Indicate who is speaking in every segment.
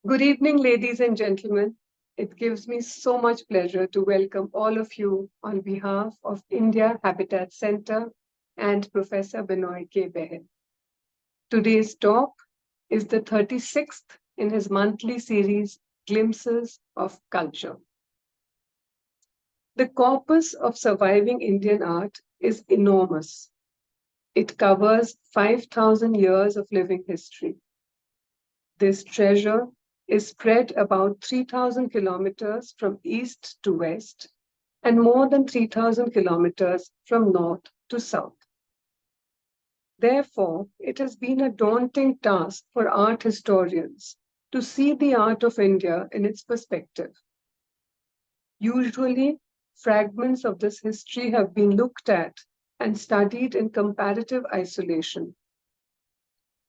Speaker 1: Good evening, ladies and gentlemen. It gives me so much pleasure to welcome all of you on behalf of India Habitat Center and Professor Benoy K. Behl. Today's talk is the 36th in his monthly series, Glimpses of Culture. The corpus of surviving Indian art is enormous. It covers 5,000 years of living history. This treasure is spread about 3,000 kilometers from east to west and more than 3,000 kilometers from north to south. Therefore, it has been a daunting task for art historians to see the art of India in its perspective. Usually, fragments of this history have been looked at and studied in comparative isolation.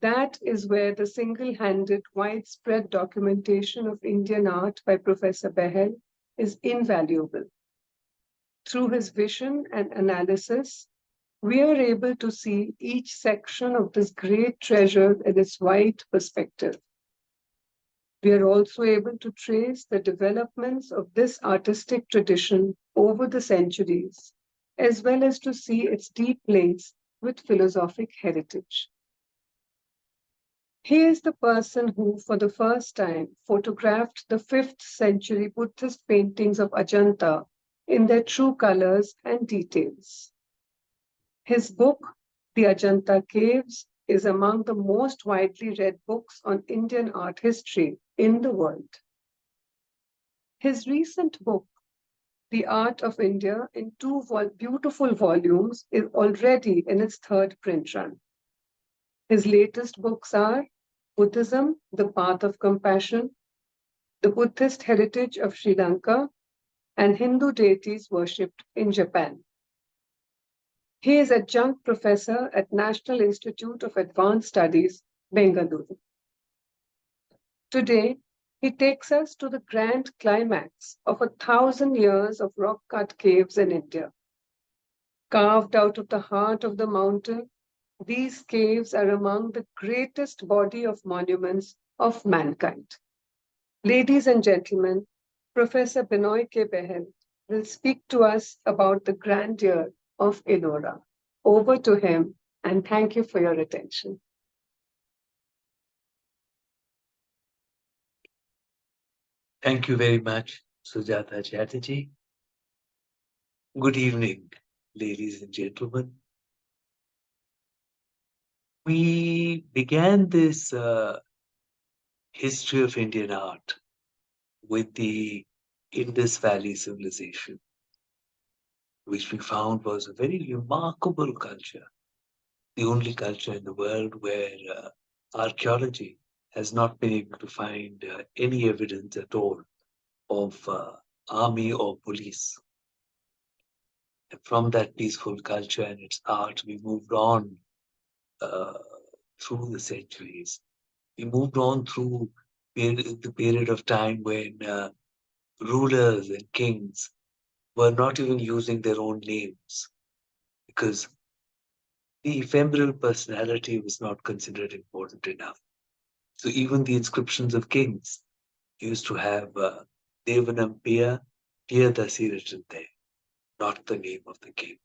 Speaker 1: That is where the single-handed, widespread documentation of Indian art by Professor Behl is invaluable. Through his vision and analysis, we are able to see each section of this great treasure in its wide perspective. We are also able to trace the developments of this artistic tradition over the centuries, as well as to see its deep links with philosophic heritage. He is the person who, for the first time, photographed the 5th century Buddhist paintings of Ajanta in their true colors and details. His book, The Ajanta Caves, is among the most widely read books on Indian art history in the world. His recent book, The Art of India, in two beautiful volumes, is already in its 3rd print run. His latest books are Buddhism, The Path of Compassion, The Buddhist Heritage of Sri Lanka, and Hindu Deities Worshipped in Japan. He is adjunct professor at National Institute of Advanced Studies, Bengaluru. Today, he takes us to the grand climax of 1,000 years of rock-cut caves in India. Carved out of the heart of the mountain, these caves are among the greatest body of monuments of mankind. Ladies and gentlemen, Professor Benoy K. Behl will speak to us about the grandeur of Ellora. Over to him, and thank you for your attention.
Speaker 2: Thank you very much, Sujata Chatterji. Good evening, ladies and gentlemen. We began this history of Indian art with the Indus Valley civilization, which we found was a very remarkable culture, the only culture in the world where archaeology has not been able to find any evidence at all of army or police. And from that peaceful culture and its art, we moved on through the centuries. We moved on through the period of time when rulers and kings were not even using their own names because the ephemeral personality was not considered important enough. So even the inscriptions of kings used to have Devanam Piya, Piyadasi written there, not the name of the king.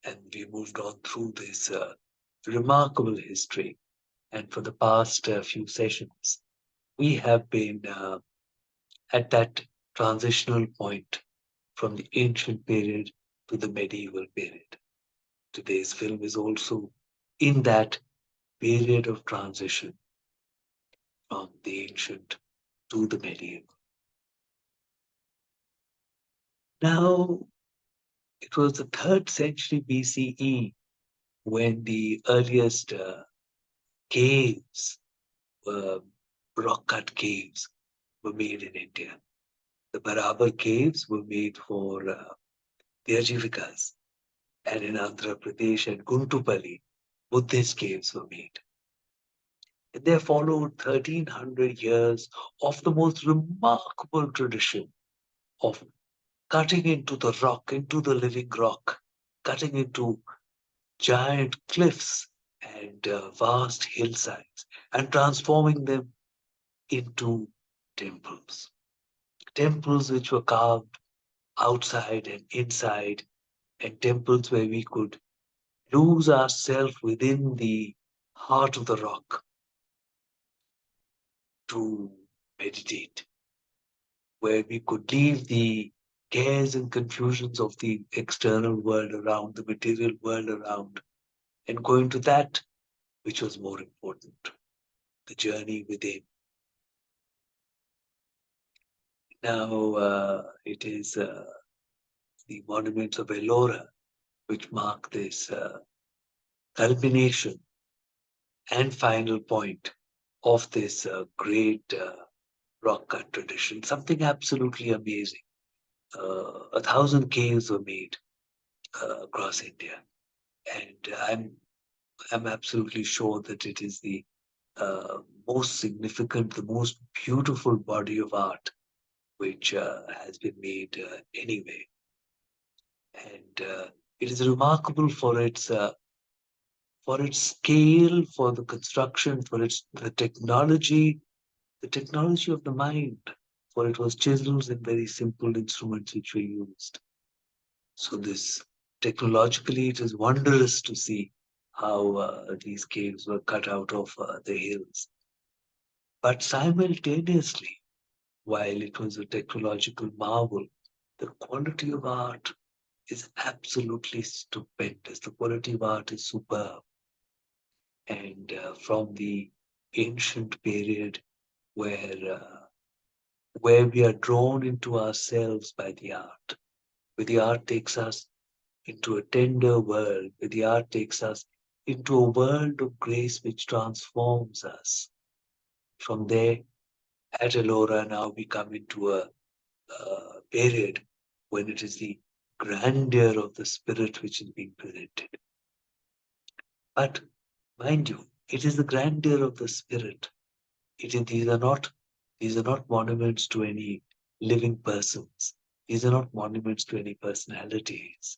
Speaker 2: And we moved on through this remarkable history. And for the past few sessions, we have been at that transitional point from the ancient period to the medieval period. Today's film is also in that period of transition from the ancient to the medieval. Now, it was the 3rd century BCE when the earliest caves, rock-cut caves, were made in India. The Barabar caves were made for the Ajivikas, and in Andhra Pradesh and Guntupalli, Buddhist caves were made. And there followed 1,300 years of the most remarkable tradition of cutting into the rock, into the living rock, cutting into giant cliffs and vast hillsides and transforming them into temples. Temples which were carved outside and inside, and temples where we could lose ourselves within the heart of the rock to meditate, where we could leave the cares and confusions of the external world around, the material world around, and go into that which was more important, the journey within. Now, it is the monuments of Ellora which mark this culmination and final point of this great rock cut tradition. Something absolutely amazing. 1,000 caves were made across India, and I'm absolutely sure that it is the most significant, the most beautiful body of art which has been made anyway. And it is remarkable for its scale, for the construction, for its the technology of the mind, for it was chisels and very simple instruments which were used. So this technologically, it is wondrous to see how these caves were cut out of the hills. But simultaneously, while it was a technological marvel, the quality of art is absolutely stupendous. The quality of art is superb. And from the ancient period where we are drawn into ourselves by the art, where the art takes us into a tender world, where the art takes us into a world of grace which transforms us. From there, at Ellora, now we come into a period when it is the grandeur of the spirit which is being presented. But mind you, it is the grandeur of the spirit. These are not monuments to any living persons. These are not monuments to any personalities.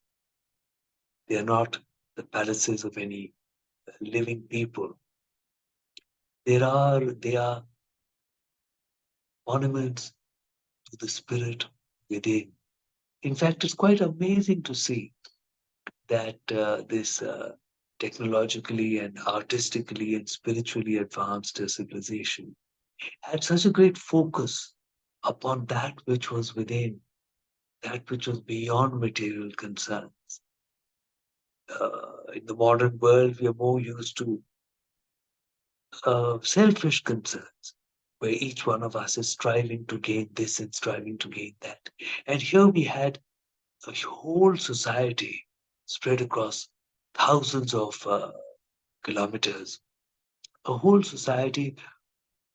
Speaker 2: They are not the palaces of any living people. They are monuments to the spirit within. In fact, it's quite amazing to see that this technologically and artistically and spiritually advanced civilization had such a great focus upon that which was within, that which was beyond material concerns. In the modern world, we are more used to selfish concerns, where each one of us is striving to gain this and striving to gain that. And here we had a whole society spread across thousands of kilometers, a whole society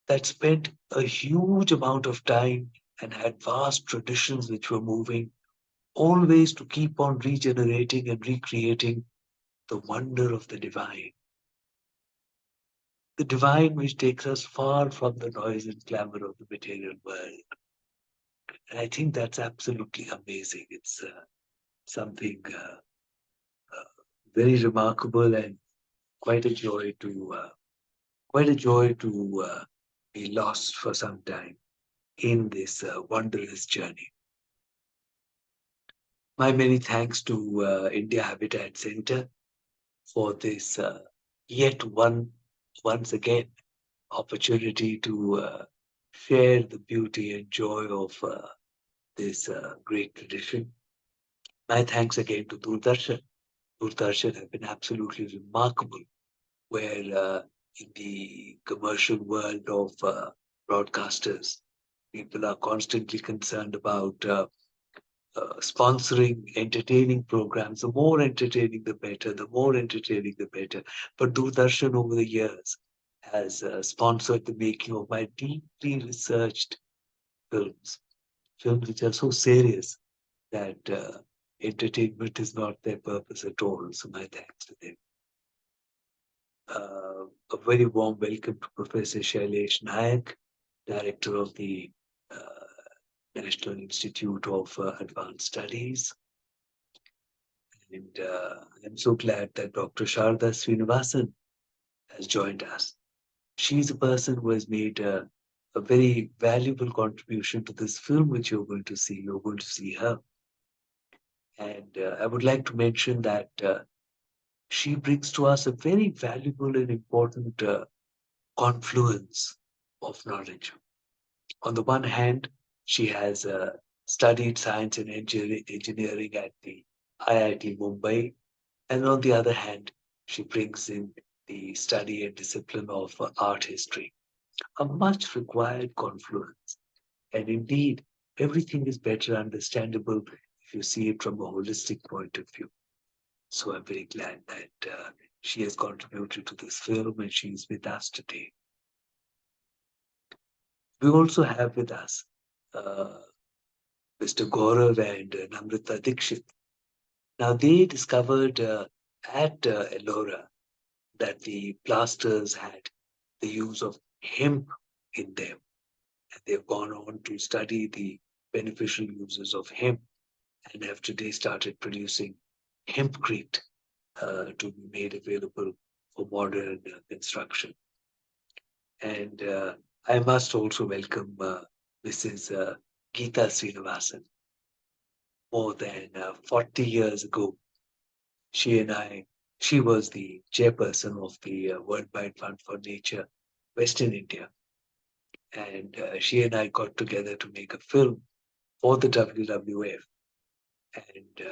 Speaker 2: that spent a huge amount of time and had vast traditions which were moving, always to keep on regenerating and recreating the wonder of the divine which takes us far from the noise and clamor of the material world. And I think that's absolutely amazing. It's something very remarkable and quite a joy to be lost for some time in this wondrous journey. My many thanks to India Habitat Center for this yet once again opportunity to share the beauty and joy of this great tradition. My thanks again to Doordarshan. Doordarshan have been absolutely remarkable, where in the commercial world of broadcasters, people are constantly concerned about sponsoring entertaining programs. The more entertaining, the better. The more entertaining, the better. But Doordarshan over the years has sponsored the making of my deeply researched films, films which are so serious that entertainment is not their purpose at all. So my thanks to them. A very warm welcome to Professor Shailesh Nayak, Director of the National Institute of Advanced Studies. And I'm so glad that Dr. Sharda Srinivasan has joined us. She's a person who has made a very valuable contribution to this film, which you're going to see. You're going to see her. And I would like to mention that she brings to us a very valuable and important confluence of knowledge. On the one hand, she has studied science and engineering at the IIT Mumbai, and on the other hand, she brings in the study and discipline of art history, a much required confluence. And indeed, everything is better understandable if you see it from a holistic point of view. So I'm very glad that she has contributed to this film and she is with us today. We also have with us uh, Mr. Gaurav and Namrata Dikshit. Now, they discovered at Ellora that the plasters had the use of hemp in them. And they've gone on to study the beneficial uses of hemp and have today started producing hempcrete to be made available for modern construction. And I must also welcome Mrs. Geeta Srinivasan. More than 40 years ago, she and I, she was the chairperson of the Worldwide Fund for Nature, Western India. And she and I got together to make a film for the WWF. And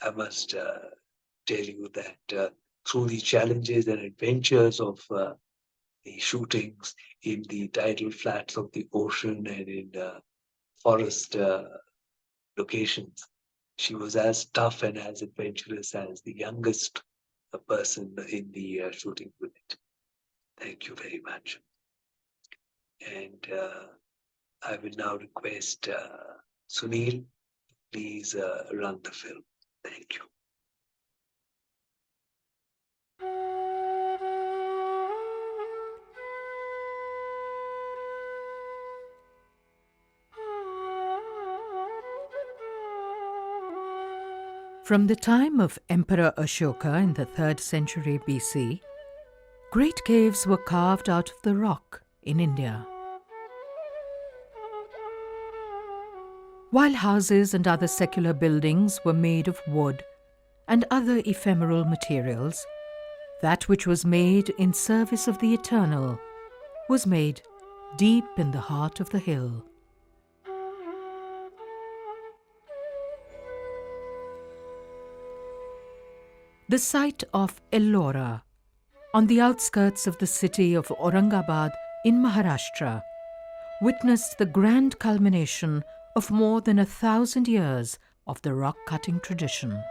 Speaker 2: I must tell you that through the challenges and adventures of the shootings in the tidal flats of the ocean and in forest locations, she was as tough and as adventurous as the youngest person in the shooting unit. Thank you very much. And I will now request Sunil, please run the film. Thank you.
Speaker 3: From the time of Emperor Ashoka in the 3rd century BC, great caves were carved out of the rock in India. While houses and other secular buildings were made of wood and other ephemeral materials, that which was made in service of the eternal was made deep in the heart of the hill. The site of Ellora, on the outskirts of the city of Aurangabad in Maharashtra, witnessed the grand culmination of more than 1,000 years of the rock-cutting tradition.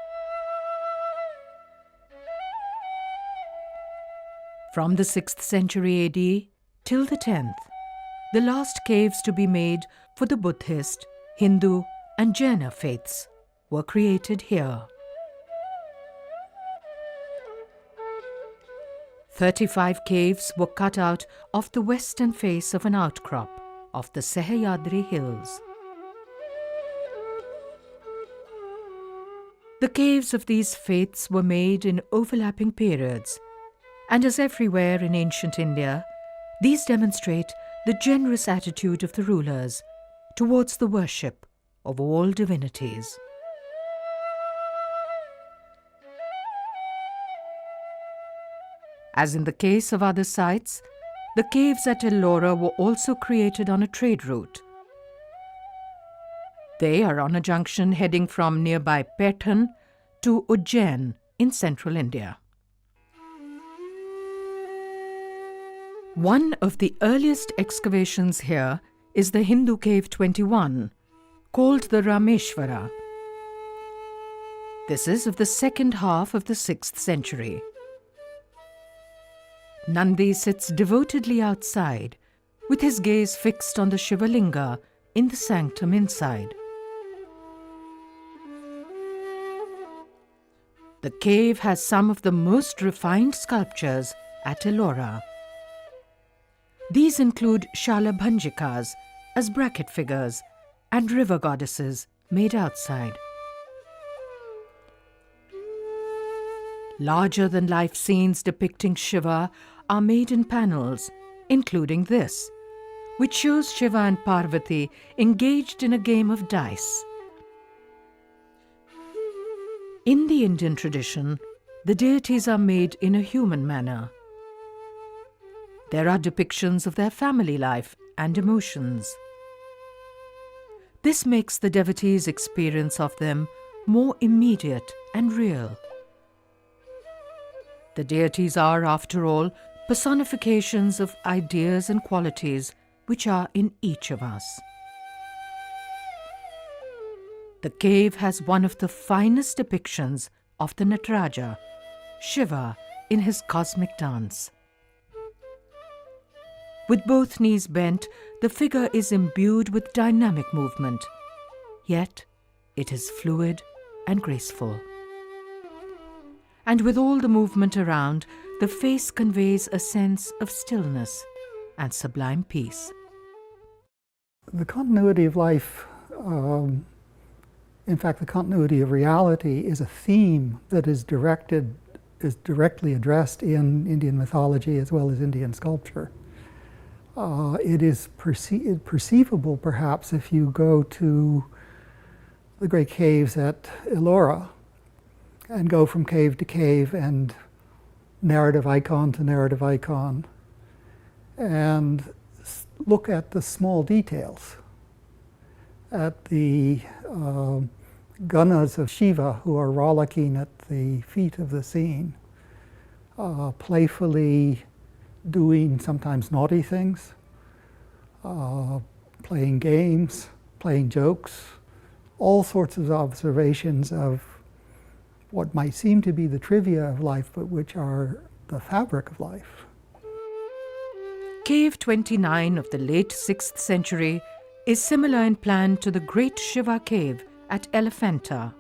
Speaker 3: From the 6th century AD till the 10th, the last caves to be made for the Buddhist, Hindu and Jaina faiths were created here. 35 caves were cut out of the western face of an outcrop of the Sahyadri hills. The caves of these faiths were made in overlapping periods, and as everywhere in ancient India, these demonstrate the generous attitude of the rulers towards the worship of all divinities. As in the case of other sites, the caves at Ellora were also created on a trade route. They are on a junction heading from nearby Pethon to Ujjain in central India. One of the earliest excavations here is the Hindu Cave 21, called the Rameshwara. This is of the second half of the 6th century. Nandi sits devotedly outside, with his gaze fixed on the Shivalinga in the sanctum inside. The cave has some of the most refined sculptures at Ellora. These include Shalabhanjikas as bracket figures and river goddesses made outside. Larger-than-life scenes depicting Shiva are made in panels, including this, which shows Shiva and Parvati engaged in a game of dice. In the Indian tradition, the deities are made in a human manner. There are depictions of their family life and emotions. This makes the devotee's experience of them more immediate and real. The deities are, after all, personifications of ideas and qualities which are in each of us. The cave has one of the finest depictions of the Nataraja, Shiva, in his cosmic dance. With both knees bent, the figure is imbued with dynamic movement, yet it is fluid and graceful. And with all the movement around, the face conveys a sense of stillness and sublime peace.
Speaker 4: The continuity of life, in fact, the continuity of reality is a theme that is directly addressed in Indian mythology as well as Indian sculpture. It is perceivable, perhaps, if you go to the great caves at Ellora and go from cave to cave and narrative icon to narrative icon and look at the small details, at the ganas of Shiva who are rollicking at the feet of the scene, playfully doing sometimes naughty things, playing games, playing jokes, all sorts of observations of what might seem to be the trivia of life, but which are the fabric of life.
Speaker 3: Cave 29 of the late 6th century is similar in plan to the Great Shiva Cave at Elephanta.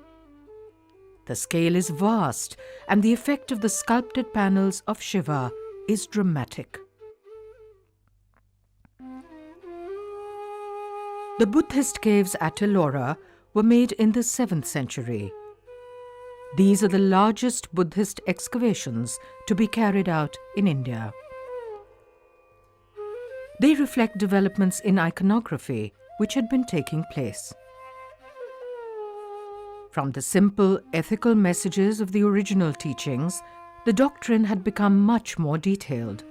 Speaker 3: The scale is vast, and the effect of the sculpted panels of Shiva is dramatic. The Buddhist caves at Ellora were made in the 7th century. These are the largest Buddhist excavations to be carried out in India. They reflect developments in iconography which had been taking place. From the simple ethical messages of the original teachings, the doctrine had become much more detailed.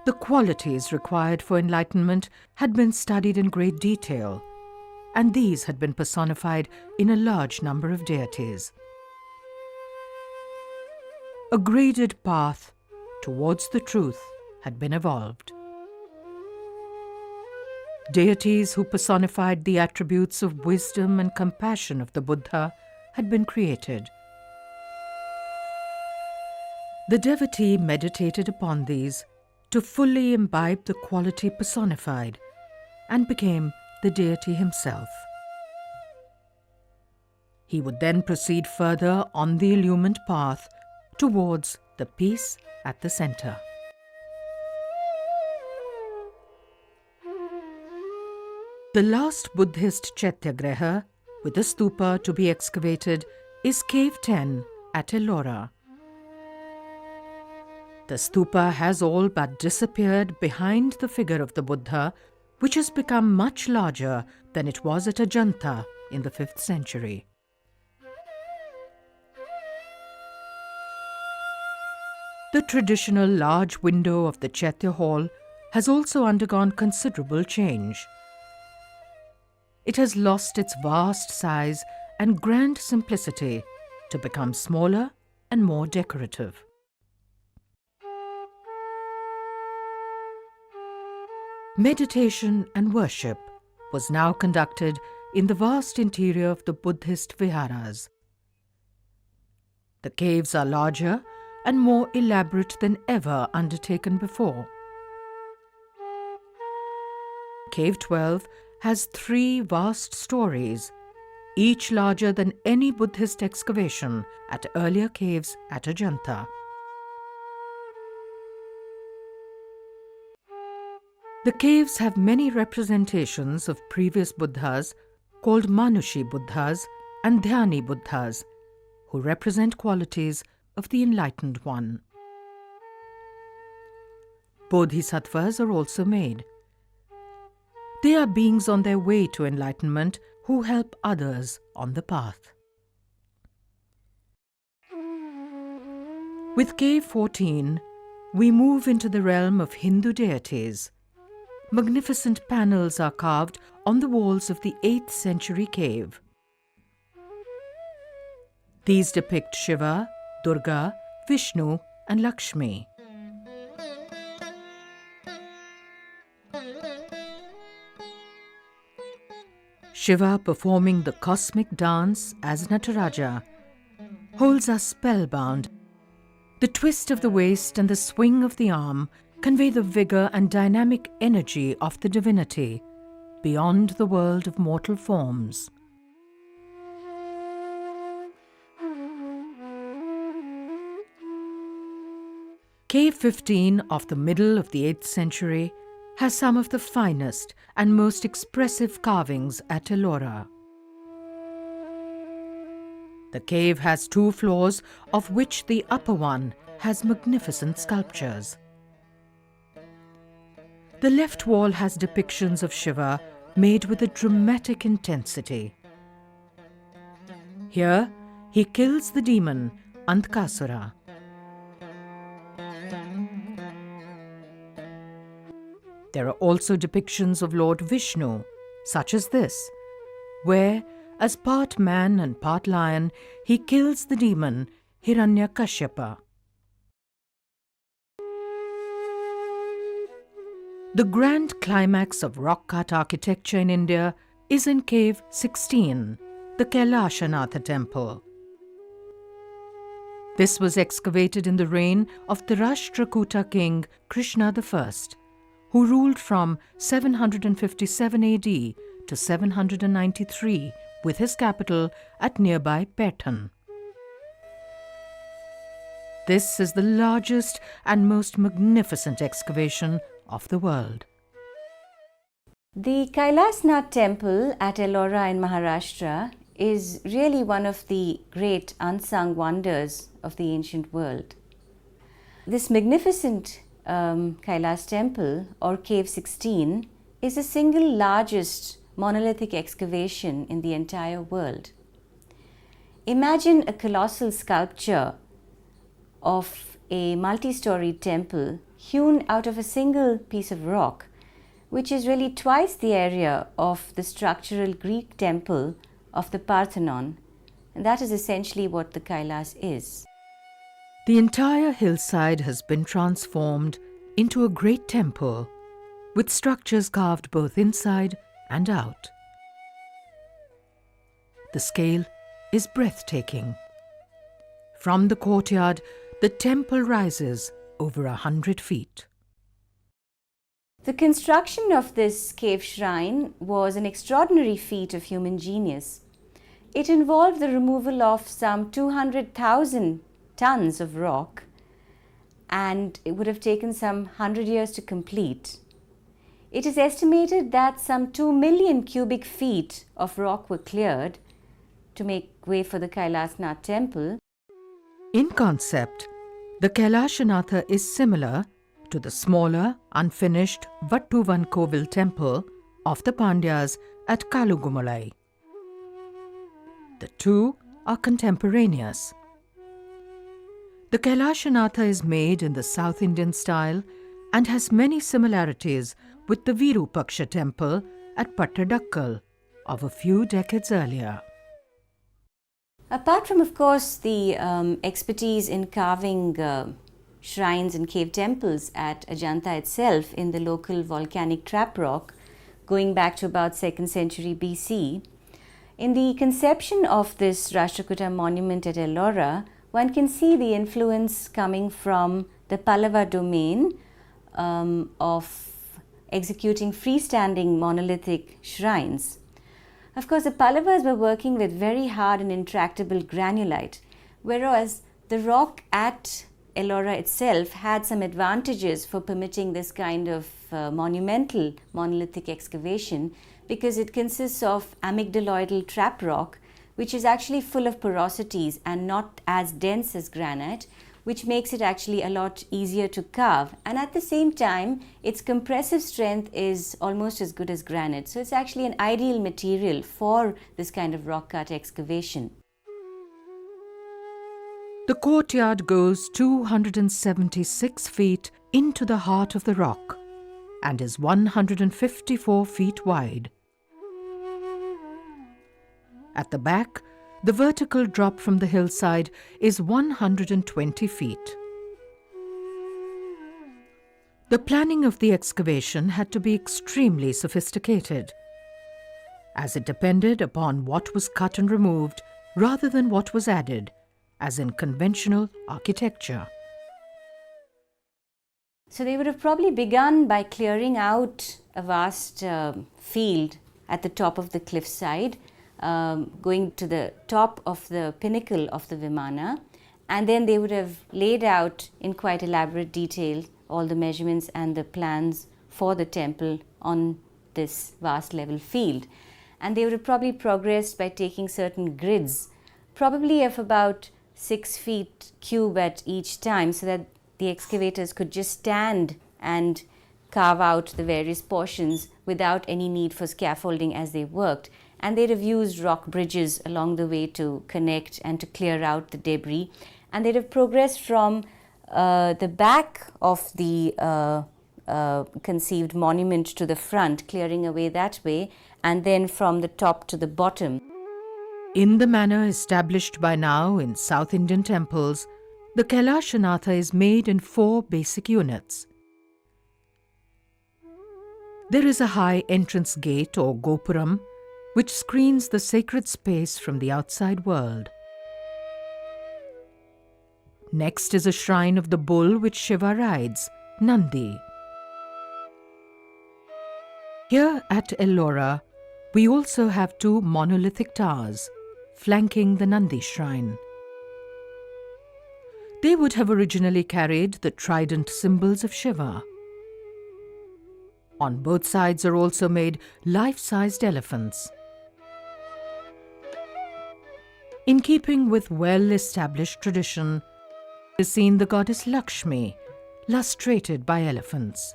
Speaker 3: The qualities required for enlightenment had been studied in great detail, and these had been personified in a large number of deities. A graded path towards the truth had been evolved. Deities who personified the attributes of wisdom and compassion of the Buddha had been created. The devotee meditated upon these to fully imbibe the quality personified and became the deity himself. He would then proceed further on the illumined path towards the peace at the center. The last Buddhist Chatterji with a stupa to be excavated is Cave 10 at Ellora. The stupa has all but disappeared behind the figure of the Buddha, which has become much larger than it was at Ajanta in the 5th century. The traditional large window of the Chaitya Hall has also undergone considerable change. It has lost its vast size and grand simplicity to become smaller and more decorative. Meditation and worship was now conducted in the vast interior of the Buddhist viharas. The caves are larger and more elaborate than ever undertaken before. Cave 12 has 3 vast stories, each larger than any Buddhist excavation at earlier caves at Ajanta. The caves have many representations of previous Buddhas called Manushi Buddhas and Dhyani Buddhas, who represent qualities of the Enlightened One. Bodhisattvas are also made. They are beings on their way to enlightenment who help others on the path. With Cave 14, we move into the realm of Hindu deities. Magnificent panels are carved on the walls of the 8th century cave. These depict Shiva, Durga, Vishnu and Lakshmi. Shiva, performing the cosmic dance as Nataraja, holds us spellbound. The twist of the waist and the swing of the arm convey the vigor and dynamic energy of the divinity beyond the world of mortal forms. Cave 15 of the middle of the 8th century has some of the finest and most expressive carvings at Ellora. The cave has 2 floors, of which the upper one has magnificent sculptures. The left wall has depictions of Shiva made with a dramatic intensity. Here, he kills the demon Antkasura. There are also depictions of Lord Vishnu, such as this, where, as part man and part lion, he kills the demon Hiranyakashyapa. The grand climax of rock-cut architecture in India is in Cave 16, the Kailashanatha temple. This was excavated in the reign of the Rashtrakuta king Krishna I, who ruled from 757 AD to 793 with his capital at nearby Paithan. This is the largest and most magnificent excavation of the world.
Speaker 5: The Kailasnath temple at Ellora in Maharashtra is really one of the great unsung wonders of the ancient world. This magnificent Kailash temple, or Cave 16, is the single largest monolithic excavation in the entire world. Imagine a colossal sculpture of a multi-storied temple hewn out of a single piece of rock, which is really twice the area of the structural Greek temple of the Parthenon. And that is essentially what the Kailash is.
Speaker 3: The entire hillside has been transformed into a great temple with structures carved both inside and out. The scale is breathtaking. From the courtyard, the temple rises over 100 feet.
Speaker 5: The construction of this cave shrine was an extraordinary feat of human genius. It involved the removal of some 200,000 tons of rock, and it would have taken some 100 years to complete. It is estimated that some 2 million cubic feet of rock were cleared to make way for the Kailasnath temple.
Speaker 3: In concept, the Kailashanatha is similar to the smaller, unfinished Vattuvan Kovil temple of the Pandyas at Kalugumalai. The two are contemporaneous. The Kailashanatha is made in the South Indian style and has many similarities with the Virupaksha temple at Pattadakkal of a few decades earlier.
Speaker 5: Apart from, of course, the expertise in carving shrines and cave temples at Ajanta itself in the local volcanic trap rock, going back to about 2nd century BC, in the conception of this Rashtrakuta monument at Ellora, one can see the influence coming from the Pallava domain of executing freestanding monolithic shrines. Of course, the Pallavas were working with very hard and intractable granulite, whereas the rock at Ellora itself had some advantages for permitting this kind of monumental monolithic excavation, because it consists of amygdaloidal trap rock, which is actually full of porosities and not as dense as granite, which makes it actually a lot easier to carve. And at the same time, its compressive strength is almost as good as granite. So it's actually an ideal material for this kind of rock cut excavation.
Speaker 3: The courtyard goes 276 feet into the heart of the rock and is 154 feet wide. At the back, the vertical drop from the hillside is 120 feet. The planning of the excavation had to be extremely sophisticated, as it depended upon what was cut and removed rather than what was added, as in conventional architecture.
Speaker 5: So they would have probably begun by clearing out a vast field at the top of the cliffside, going to the top of the pinnacle of the Vimana, and then they would have laid out in quite elaborate detail all the measurements and the plans for the temple on this vast level field. And they would have probably progressed by taking certain grids, probably of about 6 feet cube at each time, so that the excavators could just stand and carve out the various portions without any need for scaffolding as they worked. And they'd have used rock bridges along the way to connect and to clear out the debris. And they'd have progressed from the back of the conceived monument to the front, clearing away that way, and then from the top to the bottom.
Speaker 3: In the manner established by now in South Indian temples, the Kailashanatha is made in 4 basic units. There is a high entrance gate or gopuram, which screens the sacred space from the outside world. Next is a shrine of the bull which Shiva rides, Nandi. Here at Ellora, we also have 2 monolithic towers flanking the Nandi shrine. They would have originally carried the trident symbols of Shiva. On both sides are also made life-sized elephants. In keeping with well-established tradition, is seen the goddess Lakshmi, lustrated by elephants.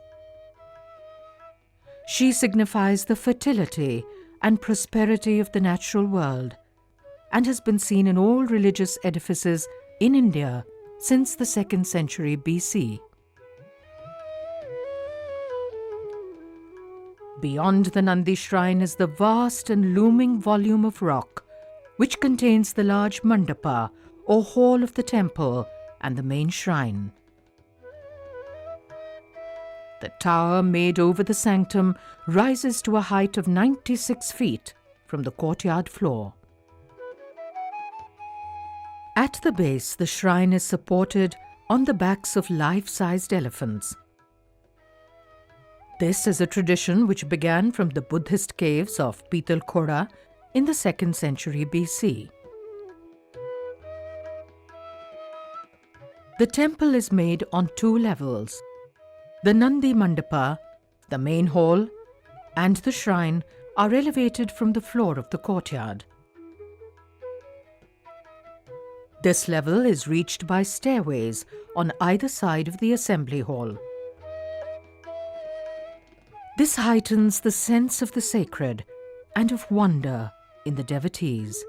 Speaker 3: She signifies the fertility and prosperity of the natural world and has been seen in all religious edifices in India since the 2nd century BC. Beyond the Nandi shrine is the vast and looming volume of rock, which contains the large mandapa or hall of the temple and the main shrine. The tower made over the sanctum rises to a height of 96 feet from the courtyard floor. At the base, the shrine is supported on the backs of life-sized elephants. This is a tradition which began from the Buddhist caves of Pitalkhora in the 2nd century BC. The temple is made on 2 levels. The Nandi Mandapa, the main hall, and the shrine are elevated from the floor of the courtyard. This level is reached by stairways on either side of the assembly hall. This heightens the sense of the sacred and of wonder in the devotees.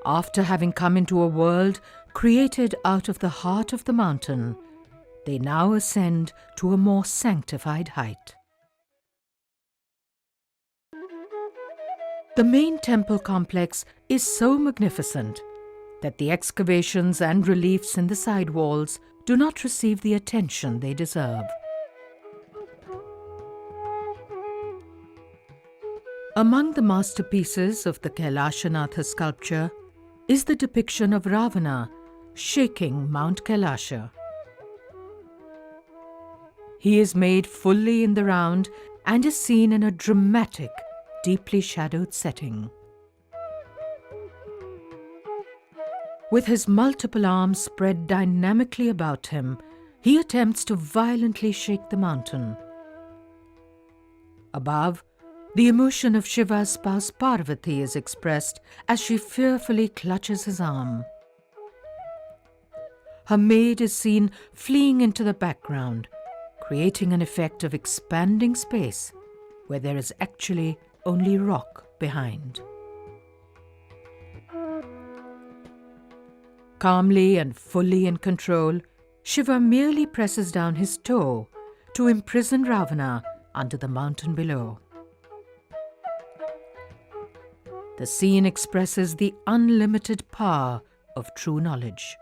Speaker 3: After having come into a world created out of the heart of the mountain, they now ascend to a more sanctified height. The main temple complex is so magnificent that the excavations and reliefs in the side walls do not receive the attention they deserve. Among the masterpieces of the Kailashanatha sculpture is the depiction of Ravana shaking Mount Kailasha. He is made fully in the round and is seen in a dramatic, deeply shadowed setting. With his multiple arms spread dynamically about him, he attempts to violently shake the mountain. Above, the emotion of Shiva's spouse Parvati is expressed as she fearfully clutches his arm. her maid is seen fleeing into the background, creating an effect of expanding space where there is actually only rock behind. Calmly and fully in control, Shiva merely presses down his toe to imprison Ravana under the mountain below. The scene expresses the unlimited power of true knowledge.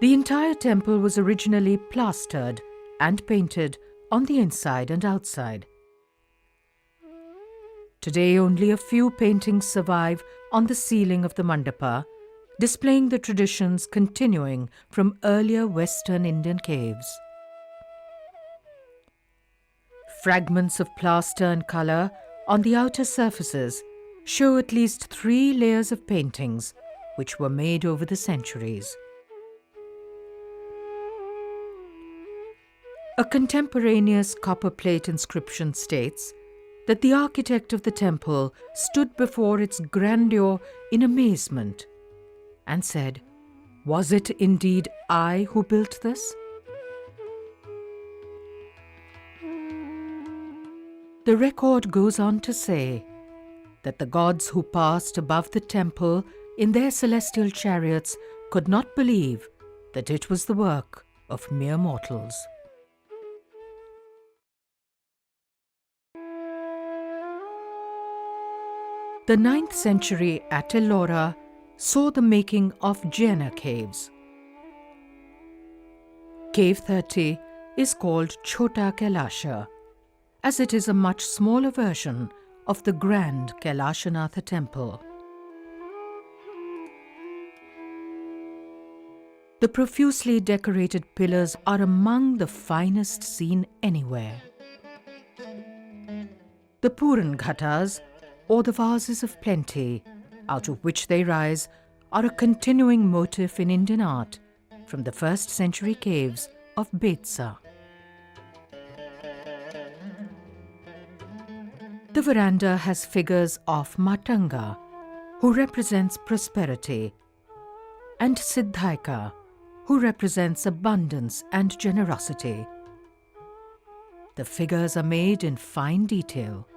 Speaker 3: The entire temple was originally plastered and painted on the inside and outside. Today, only a few paintings survive on the ceiling of the mandapa, displaying the traditions continuing from earlier Western Indian caves. Fragments of plaster and colour on the outer surfaces show at least 3 layers of paintings which were made over the centuries. A contemporaneous copper plate inscription states that the architect of the temple stood before its grandeur in amazement and said, "Was it indeed I who built this?" The record goes on to say that the gods who passed above the temple in their celestial chariots could not believe that it was the work of mere mortals. The 9th century at Ellora saw the making of Jaina caves. Cave 30 is called Chota Kailasha, as it is a much smaller version of the grand Kailashanatha temple. The profusely decorated pillars are among the finest seen anywhere. The Puran Ghatas, or the vases of plenty, out of which they rise, are a continuing motif in Indian art from the 1st century caves of Bedsa. The veranda has figures of Matanga, who represents prosperity, and Siddhaika, who represents abundance and generosity. The figures are made in fine detail.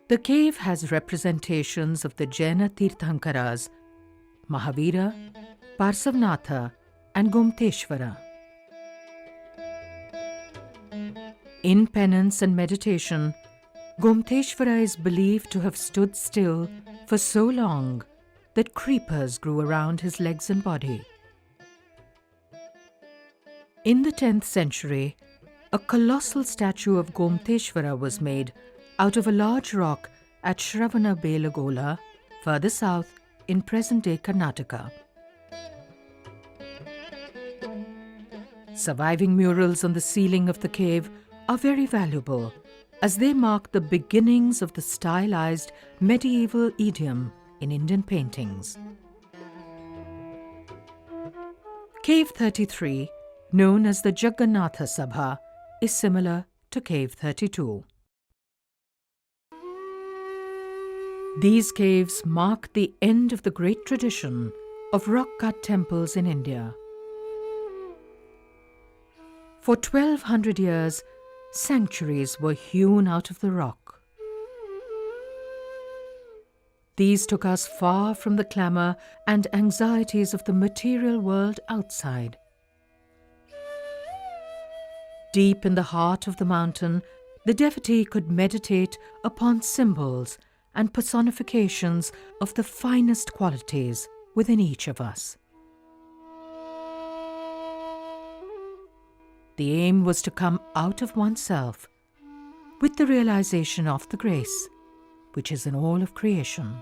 Speaker 3: The cave has representations of the Jaina Tirthankaras, Mahavira, Parsavnatha and Gomteshwara. In penance and meditation, Gomteshwara is believed to have stood still for so long that creepers grew around his legs and body. In the 10th century, a colossal statue of Gomteshwara was made out of a large rock at Shravanabelagola, further south in present-day Karnataka. Surviving murals on the ceiling of the cave are very valuable, as they mark the beginnings of the stylized medieval idiom in Indian paintings. Cave 33, known as the Jagannatha Sabha, is similar to Cave 32. These caves mark the end of the great tradition of rock-cut temples in India. For 1200 years, sanctuaries were hewn out of the rock. These took us far from the clamour and anxieties of the material world outside. Deep in the heart of the mountain, the devotee could meditate upon symbols and personifications of the finest qualities within each of us. The aim was to come out of oneself with the realization of the grace which is in all of creation.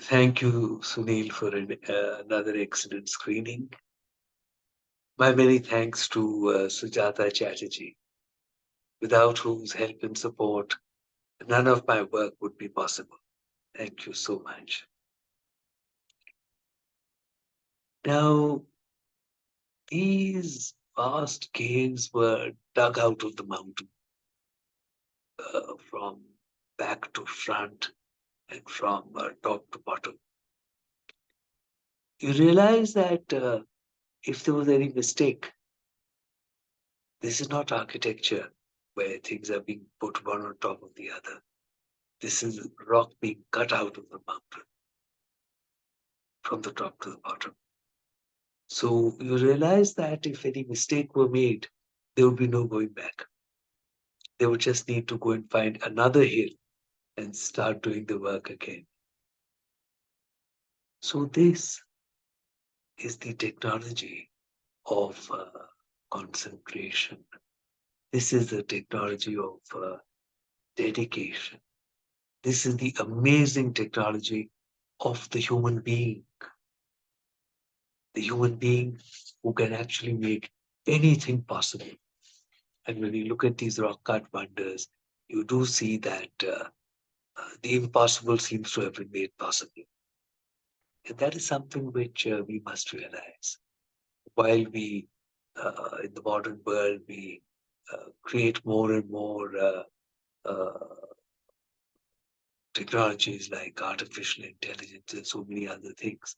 Speaker 2: Thank you, Sunil, for another excellent screening. My many thanks to Sujata Chatterji, without whose help and support, none of my work would be possible. Thank you so much. Now, these vast caves were dug out of the mountain from back to front and from top to bottom. You realize that if there was any mistake, this is not architecture where things are being put one on top of the other. This is rock being cut out of the mountain from the top to the bottom. So you realize that if any mistake were made, there would be no going back. They would just need to go and find another hill and start doing the work again. So this is the technology of concentration. This is the technology of dedication. This is the amazing technology of the human being. The human being who can actually make anything possible. And when you look at these rock cut wonders, you do see that the impossible seems to have been made possible. And that is something which we must realize. While we, in the modern world, we create more and more technologies like artificial intelligence and so many other things,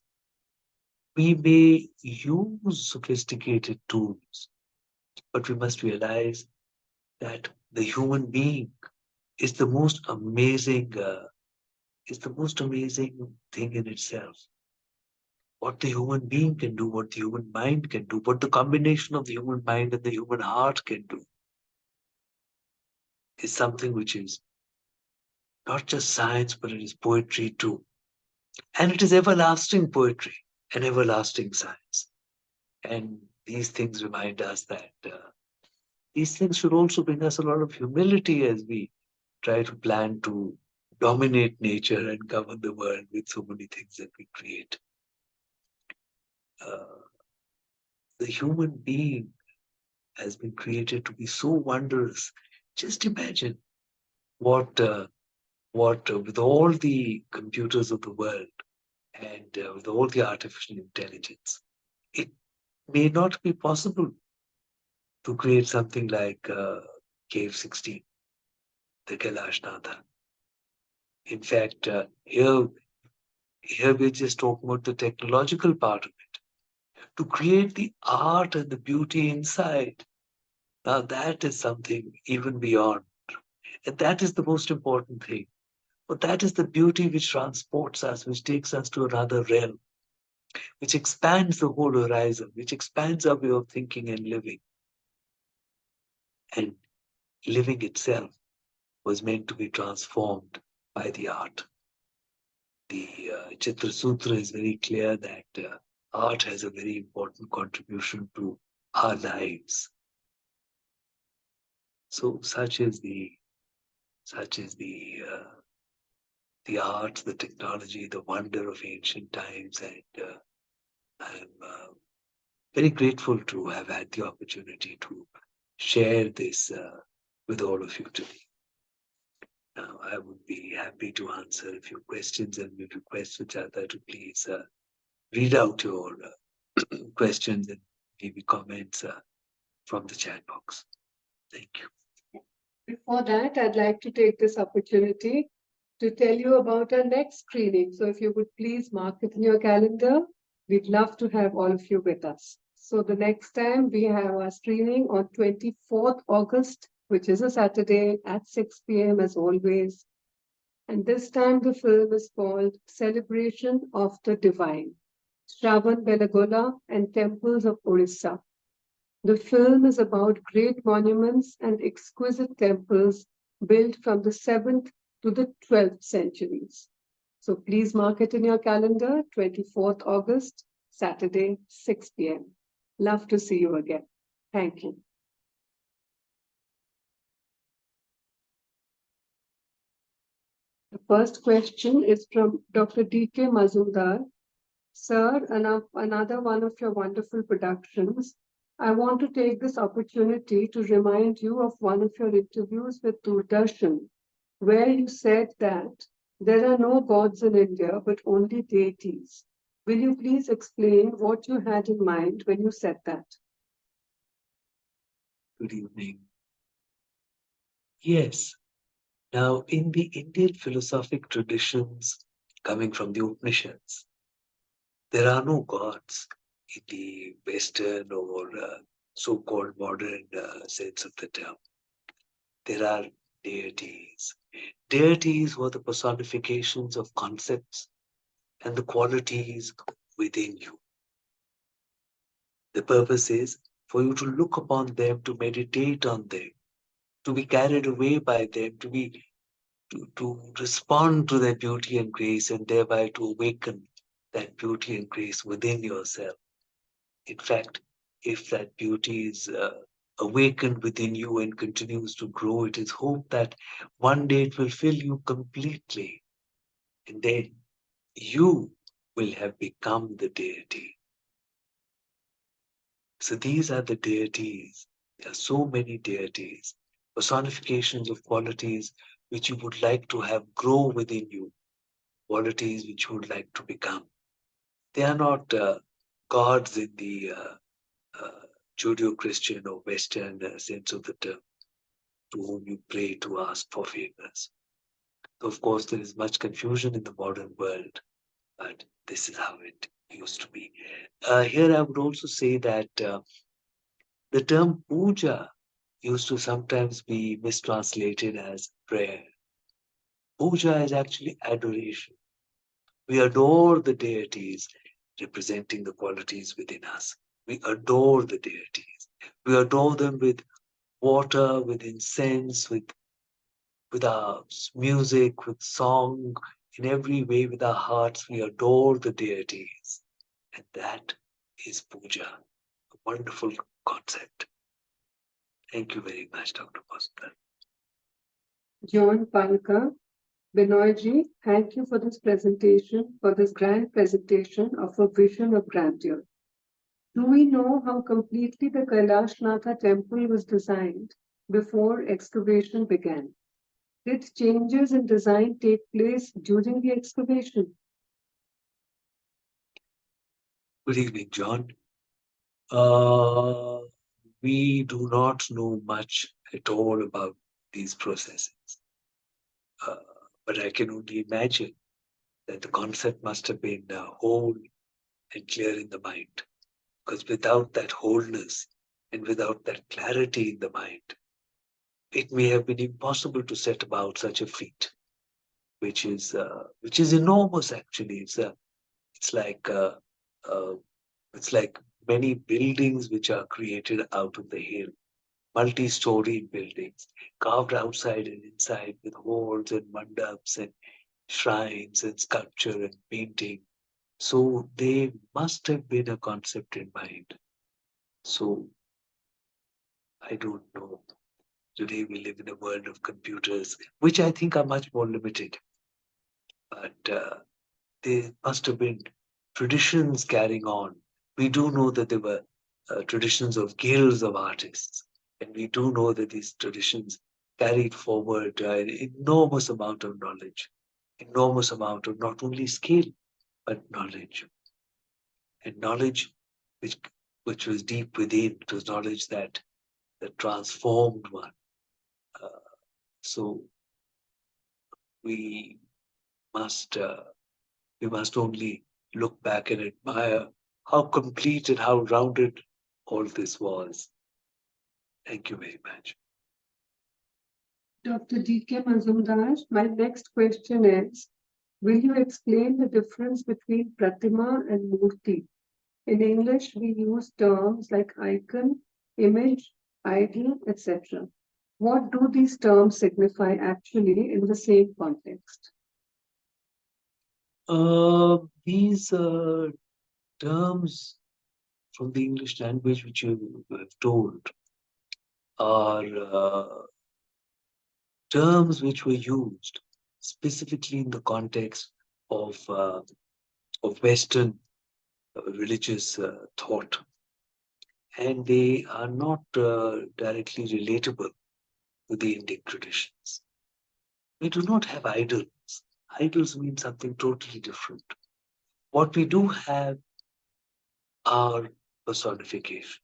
Speaker 2: we may use sophisticated tools, but we must realize that the human being is the most amazing thing in itself. What the human being can do, what the human mind can do, what the combination of the human mind and the human heart can do is something which is not just science, but it is poetry too. And it is everlasting poetry and everlasting science. And these things remind us that these things should also bring us a lot of humility as we try to plan to dominate nature and govern the world with so many things that we create. The human being has been created to be so wondrous. Just imagine what with all the computers of the world and with all the artificial intelligence, it may not be possible to create something like Cave 16, the Kailashanatha. In fact, here we're just talking about the technological part of it. To create the art and the beauty inside, now that is something even beyond. And that is the most important thing. But that is the beauty which transports us, which takes us to another realm, which expands the whole horizon, which expands our way of thinking and living. And living itself was meant to be transformed by the art. The Chitra Sutra is very clear that art has a very important contribution to our lives. So such is the art, the technology, the wonder of ancient times, and I'm very grateful to have had the opportunity to share this with all of you today. Now, I would be happy to answer a few questions and would request Sujata to please read out your questions and maybe comments from the chat box. Thank you.
Speaker 1: Before that, I'd like to take this opportunity to tell you about our next screening. So if you would please mark it in your calendar, we'd love to have all of you with us. So the next time we have our screening on 24th August, which is a Saturday at 6 p.m. as always. And this time the film is called Celebration of the Divine, Shravan Belagola and Temples of Orissa. The film is about great monuments and exquisite temples built from the 7th to the 12th centuries. So please mark it in your calendar, 24th August, Saturday, 6 p.m. Love to see you again. Thank you. The first question is from Dr. D.K. Mazumdar. Sir, another one of your wonderful productions. I want to take this opportunity to remind you of one of your interviews with Doordarshan, where you said that there are no gods in India, but only deities. Will you please explain what you had in mind when you said that?
Speaker 2: Good evening. Yes. Now, in the Indian philosophic traditions coming from the Upanishads, there are no gods in the Western or so-called modern sense of the term. There are deities. Deities were the personifications of concepts and the qualities within you. The purpose is for you to look upon them, to meditate on them, to be carried away by them, to respond to their beauty and grace, and thereby to awaken that beauty and grace within yourself. In fact, if that beauty is awakened within you and continues to grow, it is hoped that one day it will fill you completely. And then you will have become the deity. So these are the deities. There are so many deities, personifications of qualities which you would like to have grow within you, qualities which you would like to become. They are not gods in the Judeo-Christian or Western sense of the term, to whom you pray to ask for favors. So of course, there is much confusion in the modern world, but this is how it used to be. Here I would also say that the term puja used to sometimes be mistranslated as prayer. Puja is actually adoration. We adore the deities representing the qualities within us. We adore the deities. We adore them with water, with incense, with our music, with song, in every way with our hearts. We adore the deities. And that is puja, a wonderful concept. Thank you very much, Dr. Boston.
Speaker 1: John Palka. Benoy, thank you for this presentation, for this grand presentation of a vision of grandeur. Do we know how completely the Kailashanatha temple was designed before excavation began? Did changes in design take place during the excavation?
Speaker 2: Good evening, John. We do not know much at all about these processes. But I can only imagine that the concept must have been whole and clear in the mind. Because without that wholeness and without that clarity in the mind, it may have been impossible to set about such a feat, which is enormous. Actually, it's like many buildings which are created out of the hill, multi-story buildings, carved outside and inside with halls and mandaps and shrines and sculpture and painting. So they must have been a concept in mind. So I don't know. Today we live in a world of computers, which I think are much more limited. But there must have been traditions carrying on. We do know that there were traditions of guilds of artists, and we do know that these traditions carried forward an enormous amount of knowledge, enormous amount of not only skill, but knowledge. And knowledge which was deep within, it was knowledge that transformed one. So we must only look back and admire how complete and how rounded all this was. Thank you very much.
Speaker 1: Dr. D.K. Mazumdar, my next question is, will you explain the difference between Pratima and Murti? In English, we use terms like icon, image, idol, etc. What do these terms signify actually in the same context?
Speaker 2: These terms from the English language which you have told are terms which were used specifically in the context of Western religious thought, and they are not directly relatable to the Indic traditions. We do not have idols. Idols mean something totally different. What we do have are personifications.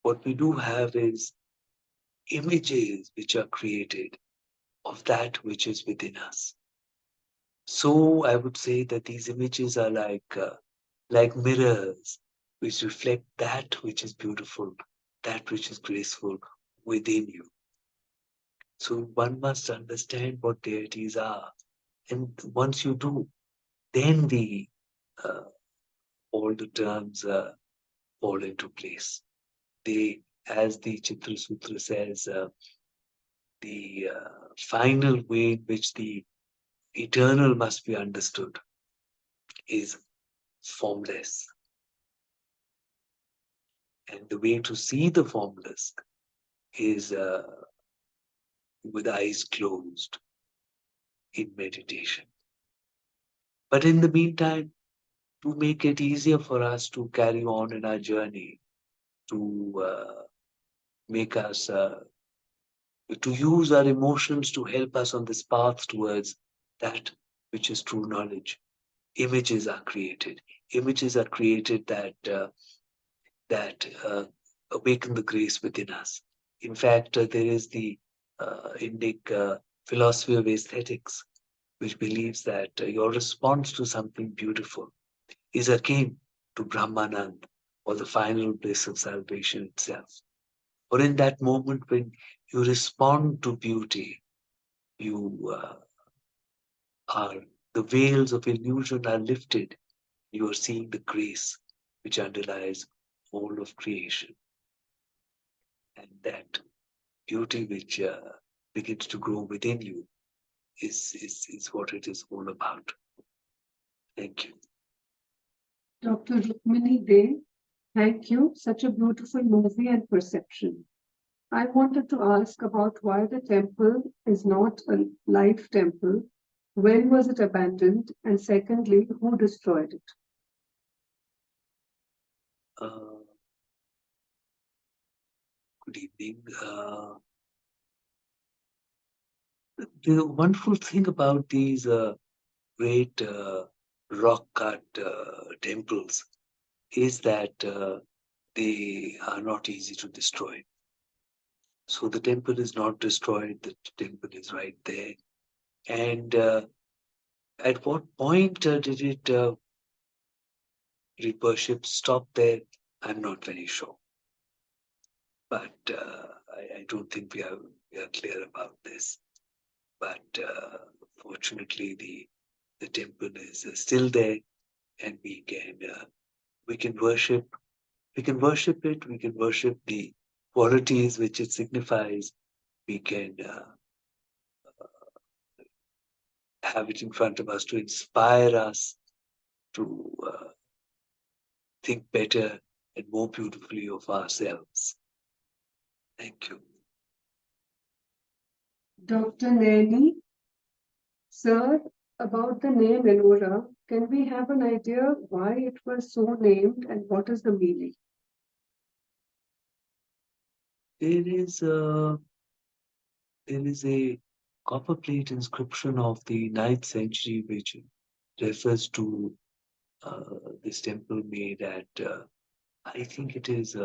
Speaker 2: What we do have is images which are created of that which is within us. So I would say that these images are like mirrors which reflect that which is beautiful, that which is graceful within you. So one must understand what deities are. And once you do, then uh, all the terms fall into place. They, as the Chitra Sutra says, the final way in which the eternal must be understood is formless. And the way to see the formless is with eyes closed in meditation. But in the meantime, to make it easier for us to carry on in our journey, to make us, to use our emotions to help us on this path towards that which is true knowledge, images are created. Images are created that awaken the grace within us. In fact, there is the Indic philosophy of aesthetics, which believes that your response to something beautiful is akin to Brahmanand, or the final bliss of salvation itself. Or in that moment when you respond to beauty, you are, the veils of illusion are lifted. You are seeing the grace which underlies all of creation. And that beauty which begins to grow within you is what it is all about. Thank you.
Speaker 1: Dr. Rukmini Dey, thank you. Such a beautiful movie and perception. I wanted to ask about why the temple is not a live temple. When was it abandoned? And secondly, who destroyed it?
Speaker 2: Good evening. The wonderful thing about these great rock cut temples is that they are not easy to destroy. So the temple is not destroyed, the temple is right there. And at what point did worship stop there? I'm not very sure. But I don't think we are clear about this. But fortunately, the temple is still there, and we can worship. We can worship it. We can worship the qualities which it signifies. We can have it in front of us to inspire us to think better and more beautifully of ourselves. Thank you.
Speaker 1: Dr. Naini, sir, about the name Ellora, can we have an idea why it was so named and what is the meaning?
Speaker 2: There is a copper plate inscription of the 9th century which refers to this temple made at, I think it is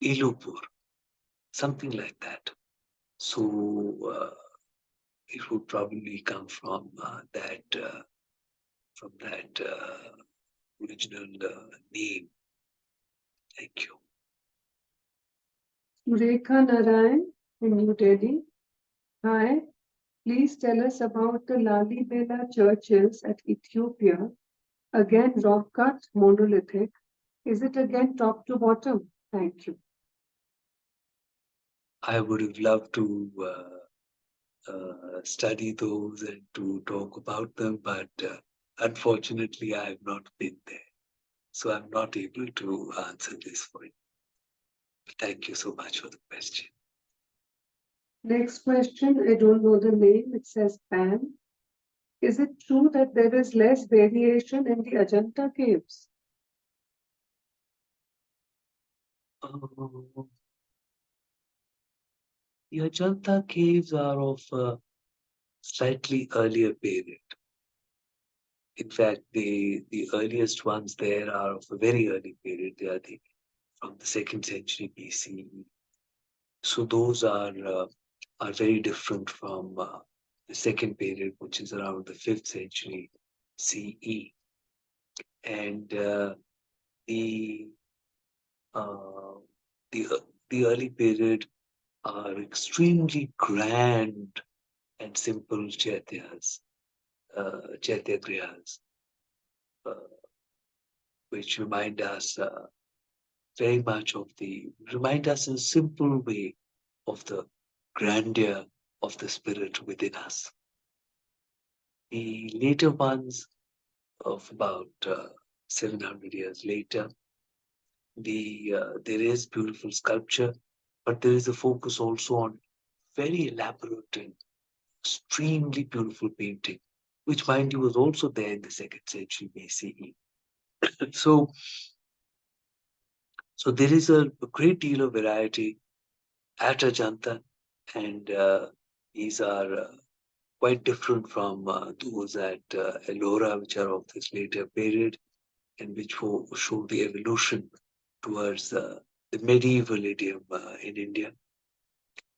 Speaker 2: Ilupur, something like that. So it would probably come from that original name. Thank you.
Speaker 1: Surekha Narayan in New Delhi. Hi, please tell us about the Lalibela churches at Ethiopia. Again, rock cut, monolithic. Is it again top to bottom? Thank you.
Speaker 2: I would have loved to study those and to talk about them, but unfortunately, I have not been there. So I'm not able to answer this for you. Thank you so much for the question.
Speaker 1: Next question, I don't know the name. It says Pan. Is it true that there is less variation in the Ajanta caves?
Speaker 2: The Ajanta caves are of a slightly earlier period. In fact, the earliest ones there are of a very early period. They are from the 2nd century BCE. So those are very different from the second period, which is around the 5th century CE. And the uh, the early period are extremely grand and simple chaityas, chaityagrihas, uh, which very much remind us in a simple way of the grandeur of the spirit within us. The later ones of about 700 years later, there is beautiful sculpture, but there is a focus also on very elaborate and extremely beautiful painting, which, mind you, was also there in the 2nd century BCE. So, so there is a great deal of variety at Ajanta, and these are quite different from those at Ellora, which are of this later period, and which show the evolution towards the medieval idiom in India,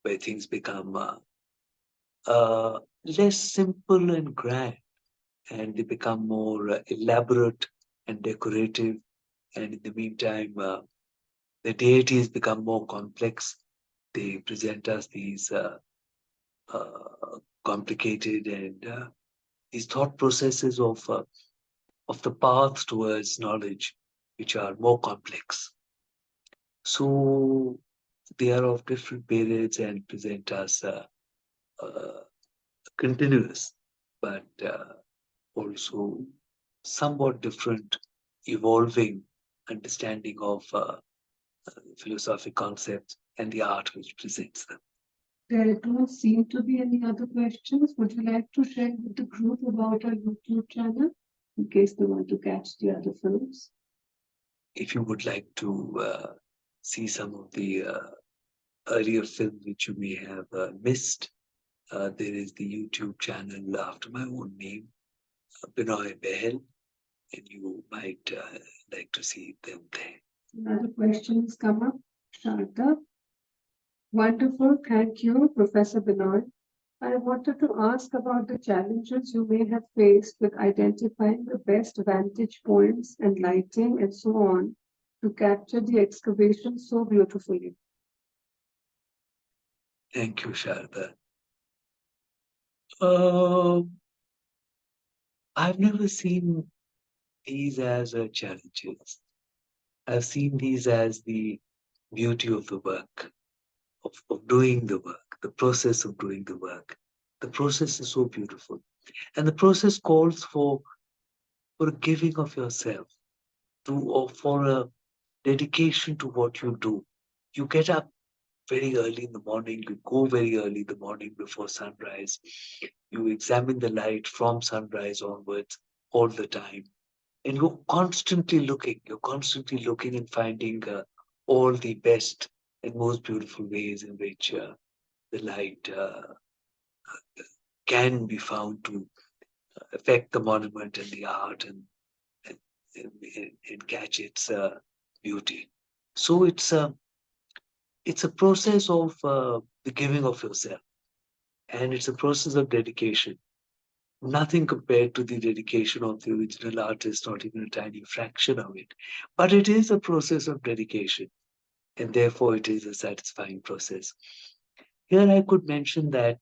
Speaker 2: where things become less simple and grand, and they become more elaborate and decorative. And in the meantime, the deities become more complex. They present us these complicated and these thought processes of the path towards knowledge, which are more complex. So they are of different periods and present us continuous, but also somewhat different, evolving understanding of philosophic concepts and the art which presents them.
Speaker 1: There don't seem to be any other questions. Would you like to share with the group about our YouTube channel in case they want to catch the other films?
Speaker 2: If you would like to see some of the earlier films which you may have missed, there is the YouTube channel after my own name, Benoy Behl, and you might like to see them there.
Speaker 1: Another question has come up. Sharda. Wonderful. Thank you, Professor Benoy. I wanted to ask about the challenges you may have faced with identifying the best vantage points and lighting and so on to capture the excavation so beautifully.
Speaker 2: Thank you, Sharda. I've never seen these as challenges. I've seen these as the beauty of the work, of doing the work, the process of doing the work. The process is so beautiful. And the process calls for a giving of yourself, or for a dedication to what you do. You get up very early in the morning, you go very early in the morning before sunrise. You examine the light from sunrise onwards all the time. And you're constantly looking and finding all the best and most beautiful ways in which the light can be found to affect the monument and the art and, and catch its beauty. So it's a process of the giving of yourself, and it's a process of dedication. Nothing compared to the dedication of the original artist, not even a tiny fraction of it. But it is a process of dedication, and therefore it is a satisfying process. Here I could mention that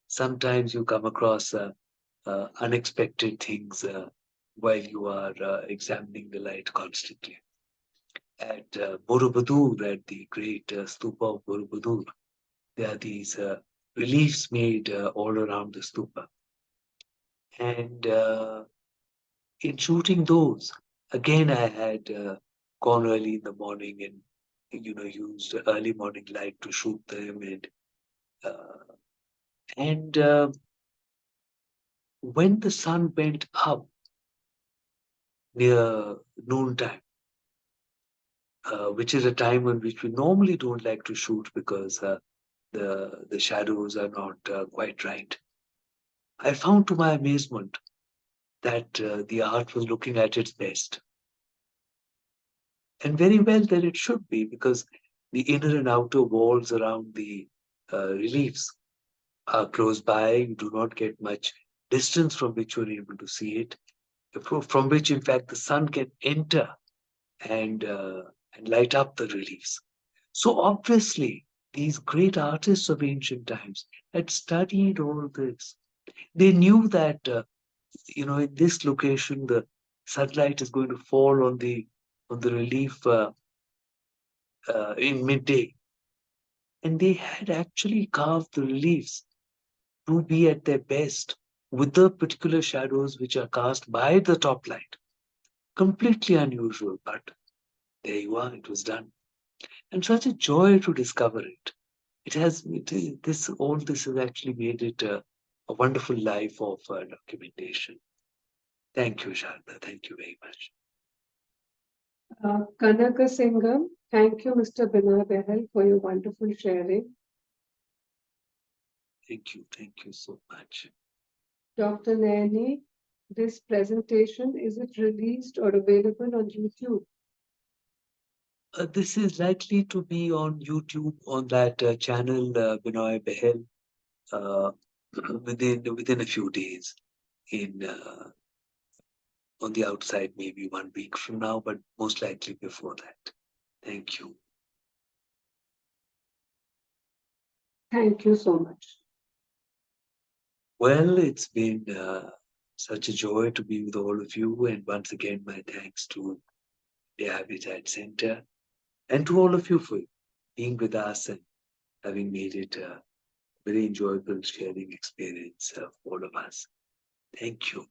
Speaker 2: sometimes you come across unexpected things while you are examining the light constantly. At Borobudur, at the great stupa of Borobudur, there are these reliefs made all around the stupa. And in shooting those, again, I had gone early in the morning and used early morning light to shoot them, and And when the sun went up near noontime, which is a time on which we normally don't like to shoot because the shadows are not quite right. I found to my amazement that the art was looking at its best. And very well that it should be, because the inner and outer walls around the reliefs are close by. You do not get much distance from which you are able to see it, from which, in fact, the sun can enter and light up the reliefs. So obviously, these great artists of ancient times had studied all this. They knew that in this location the sunlight is going to fall on the relief in midday, and they had actually carved the reliefs to be at their best with the particular shadows which are cast by the top light. Completely unusual, but there you are, it was done. And such a joy to discover it. All this has actually made it a wonderful life of documentation. Thank you, Sharda. Thank you very much.
Speaker 1: Kanaka Singham, thank you, Mr. Benoy Behl, for your wonderful sharing.
Speaker 2: Thank you so much.
Speaker 1: Dr. Naini, this presentation, is it released or available on YouTube?
Speaker 2: This is likely to be on YouTube on that channel, Benoy Behl, within a few days. On the outside, maybe 1 week from now, but most likely before that. Thank you.
Speaker 1: Thank you so much.
Speaker 2: Well, it's been such a joy to be with all of you, and once again, my thanks to the Habitat Center and to all of you for being with us and having made it a very enjoyable sharing experience for all of us. Thank you.